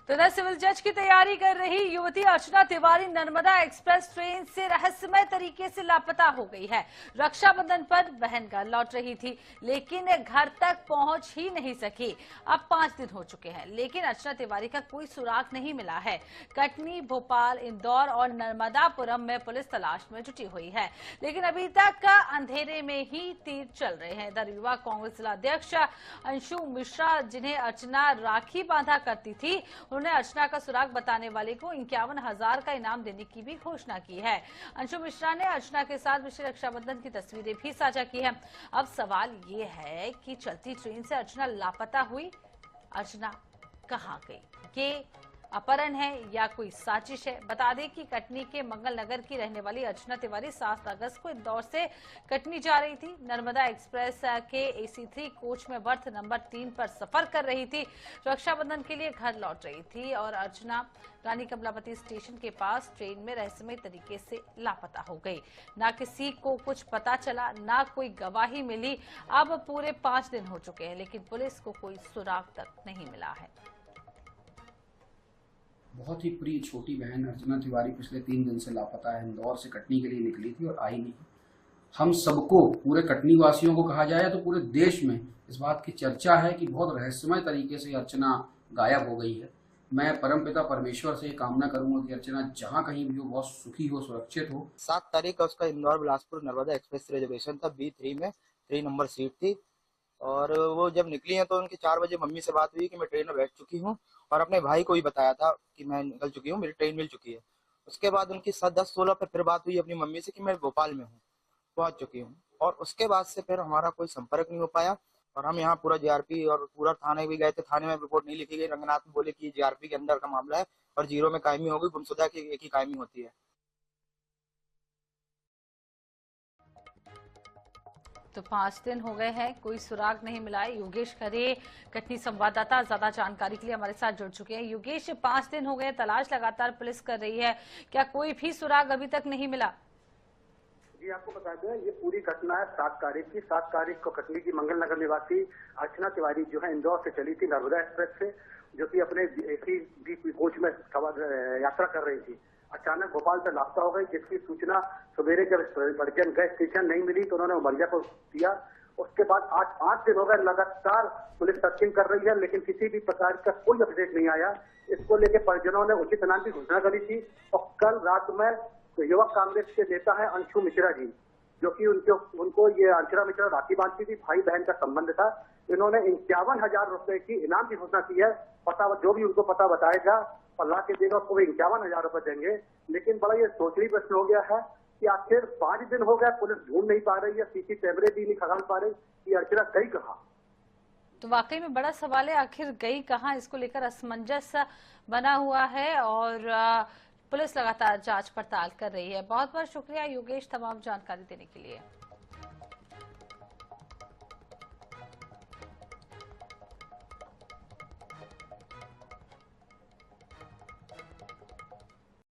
तो इधर सिविल जज की तैयारी कर रही युवती अर्चना तिवारी नर्मदा एक्सप्रेस ट्रेन से रहस्यमय तरीके से लापता हो गई है। रक्षाबंधन पर बहन घर लौट रही थी, लेकिन घर तक पहुंच ही नहीं सकी। अब 5 दिन हो चुके हैं, लेकिन अर्चना तिवारी का कोई सुराग नहीं मिला है। कटनी, भोपाल, इंदौर और नर्मदापुरम में पुलिस तलाश में जुटी हुई है, लेकिन अभी तक अंधेरे में ही तीर चल रहे हैं। इधर युवा कांग्रेस जिला अध्यक्ष अंशु मिश्रा, जिन्हें अर्चना राखी बांधा करती थी, उन्होंने अर्चना का सुराग बताने वाले को 51,000 का इनाम देने की भी घोषणा की है। अंशु मिश्रा ने अर्चना के साथ पिछले रक्षाबंधन की तस्वीरें भी साझा की है। अब सवाल ये है कि चलती ट्रेन से अर्चना लापता हुई, अर्चना कहां गई? ये अपहरण है या कोई साजिश है? बता दें कि कटनी के मंगल नगर की रहने वाली अर्चना तिवारी 7 अगस्त को इंदौर से कटनी जा रही थी। नर्मदा एक्सप्रेस के AC3 कोच में बर्थ नंबर 3 पर सफर कर रही थी। रक्षाबंधन के लिए घर लौट रही थी और अर्चना रानी कमलापति स्टेशन के पास ट्रेन में रहस्यमय तरीके से लापता हो गई। ना किसी को कुछ पता चला, ना कोई गवाही मिली। अब पूरे 5 दिन हो चुके हैं, लेकिन पुलिस को कोई सुराग तक नहीं मिला है। बहुत ही प्रिय छोटी बहन अर्चना तिवारी पिछले 3 दिन से लापता है। इंदौर से कटनी के लिए निकली थी और आई नहीं। हम सबको, पूरे कटनी वासियों को कहा जाए तो पूरे देश में इस बात की चर्चा है कि बहुत रहस्यमय तरीके से अर्चना गायब हो गई है। मैं परमपिता परमेश्वर से कामना करूंगा कि अर्चना जहां कहीं भी हो, बहुत सुखी हो, सुरक्षित हो। 7 तारीख का उसका इंदौर बिलासपुर नर्मदा एक्सप्रेस रिजर्वेशन था। B3 में 3 नंबर सीट थी और वो जब निकली है तो उनकी 4 बजे मम्मी से बात हुई कि मैं ट्रेन में बैठ चुकी हूँ, और अपने भाई को भी बताया था कि मैं निकल चुकी हूँ, मेरी ट्रेन मिल चुकी है। उसके बाद उनकी 10-16 पे फिर बात हुई अपनी मम्मी से कि मैं भोपाल में हूँ, पहुंच चुकी हूँ, और उसके बाद से फिर हमारा कोई संपर्क नहीं हो पाया। और हम यहाँ पूरा JRP और पूरा थाने भी गए थे, थाने में रिपोर्ट नहीं लिखी गई। रंगनाथ में बोले कि JRP के अंदर का मामला है और 0 में कायमी होगी, गुमशुदा की एक ही कायमी होती है। तो 5 दिन हो गए हैं, कोई सुराग नहीं मिला है। योगेश खरे, कटनी संवाददाता, ज्यादा जानकारी के लिए हमारे साथ जुड़ चुके हैं। योगेश, 5 दिन हो गए, तलाश लगातार पुलिस कर रही है, क्या कोई भी सुराग अभी तक नहीं मिला? जी, आपको बता दें, ये पूरी घटना है 7 तारीख की। 7 तारीख को कटनी की मंगल नगर निवासी अर्चना तिवारी जो है इंदौर से चली थी नर्मदा एक्सप्रेस से, जो कि अपने AC3 कोच में यात्रा कर रही थी। अचानक भोपाल से लापता हो गई, जिसकी सूचना सवेरे जब परिजन गए स्टेशन नहीं मिली तो उन्होंने उमरिया को दिया। उसके बाद आज 5 दिन हो गए लगातार पुलिस सर्चिंग कर रही है, लेकिन किसी भी प्रकार का कोई अपडेट नहीं आया। इसको लेकर परिजनों ने उचित इनाम की घोषणा करी थी और कल रात में युवा कांग्रेस के नेता है अंशु मिश्रा जी, जो कि उनको ये अर्चना मिश्रा राखी बांधती थी, भाई बहन का संबंध था। इन्होंने 51,000 रुपए की इनाम की घोषणा की है। पता जो भी उनको पता बताएगा और ला के देगा उसको 51,000 रुपए देंगे। लेकिन बड़ा ये सोचनी प्रश्न हो गया है कि आखिर 5 दिन हो गए, पुलिस ढूंढ नहीं पा रही है, CC कैमरे भी नहीं खंगाल पा रही कि अर्चना गई कहाँ। तो वाकई में बड़ा सवाल है, आखिर गई कहां? इसको लेकर असमंजस बना हुआ है और पुलिस लगातार जांच पड़ताल कर रही है। बहुत बहुत शुक्रिया योगेश तमाम जानकारी देने के लिए।